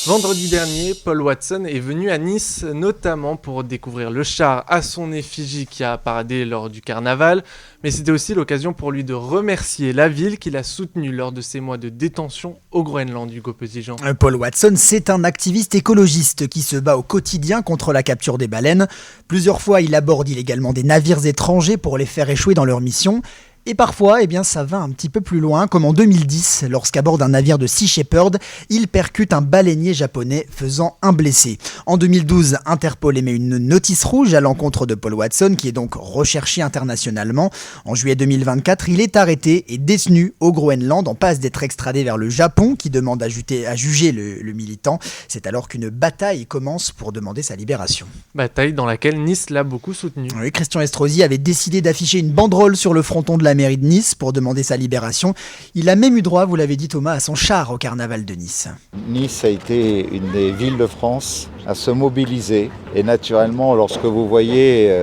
Vendredi dernier, Paul Watson est venu à Nice, notamment pour découvrir le char à son effigie qui a paradé lors du carnaval, mais c'était aussi l'occasion pour lui de remercier la ville qu'il a soutenue lors de ses mois de détention au Groenland, Hugo Petitjean. Paul Watson, c'est un activiste écologiste qui se bat au quotidien contre la capture des baleines. Plusieurs fois, il aborde illégalement des navires étrangers pour les faire échouer dans leur mission. Et parfois, ça va un petit peu plus loin, comme en 2010, lorsqu'à bord d'un navire de Sea Shepherd, il percute un baleinier japonais faisant un blessé. En 2012, Interpol émet une notice rouge à l'encontre de Paul Watson, qui est donc recherché internationalement. En juillet 2024, il est arrêté et détenu au Groenland, en passe d'être extradé vers le Japon, qui demande à juger le militant. C'est alors qu'une bataille commence pour demander sa libération. Bataille dans laquelle Nice l'a beaucoup soutenu. Oui, Christian Estrosi avait décidé d'afficher une banderole sur le fronton de la mairie de Nice pour demander sa libération. Il a même eu droit, vous l'avez dit Thomas, à son char au carnaval de Nice. Nice a été une des villes de France à se mobiliser. Et naturellement, lorsque vous voyez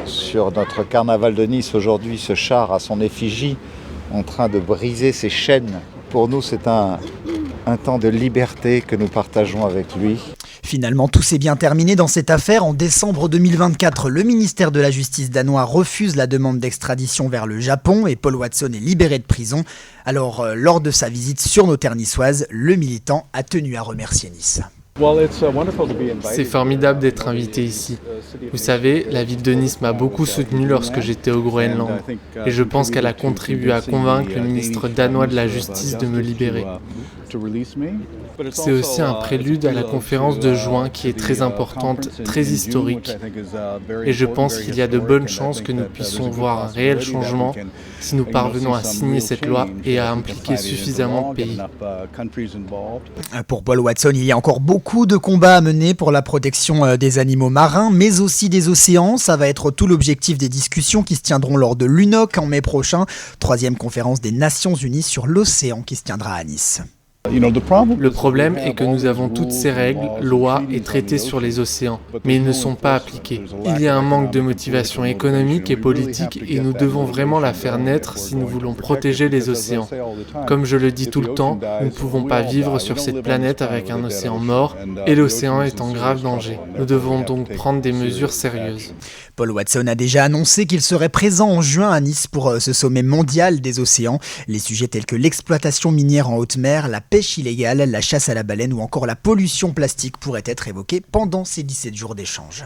sur notre carnaval de Nice aujourd'hui ce char à son effigie en train de briser ses chaînes, pour nous c'est un temps de liberté que nous partageons avec lui. Finalement, tout s'est bien terminé dans cette affaire. En décembre 2024, le ministère de la Justice danois refuse la demande d'extradition vers le Japon et Paul Watson est libéré de prison. Alors, lors de sa visite sur nos terres niçoises, le militant a tenu à remercier Nice. C'est formidable d'être invité ici. Vous savez, la ville de Nice m'a beaucoup soutenu lorsque j'étais au Groenland. Et je pense qu'elle a contribué à convaincre le ministre danois de la Justice de me libérer. C'est aussi un prélude à la conférence de juin qui est très importante, très historique. Et je pense qu'il y a de bonnes chances que nous puissions voir un réel changement si nous parvenons à signer cette loi et à impliquer suffisamment de pays. Pour Paul Watson, il y a encore beaucoup de combats à mener pour la protection des animaux marins, mais aussi des océans. Ça va être tout l'objectif des discussions qui se tiendront lors de l'UNOC en mai prochain, 3e conférence des Nations Unies sur l'océan qui se tiendra à Nice. Le problème est que nous avons toutes ces règles, lois et traités sur les océans, mais ils ne sont pas appliqués. Il y a un manque de motivation économique et politique et nous devons vraiment la faire naître si nous voulons protéger les océans. Comme je le dis tout le temps, nous ne pouvons pas vivre sur cette planète avec un océan mort et l'océan est en grave danger. Nous devons donc prendre des mesures sérieuses. Paul Watson a déjà annoncé qu'il serait présent en juin à Nice pour ce sommet mondial des océans. Les sujets tels que l'exploitation minière en haute mer, la pêche illégale, la chasse à la baleine ou encore la pollution plastique pourraient être évoqués pendant ces 17 jours d'échange.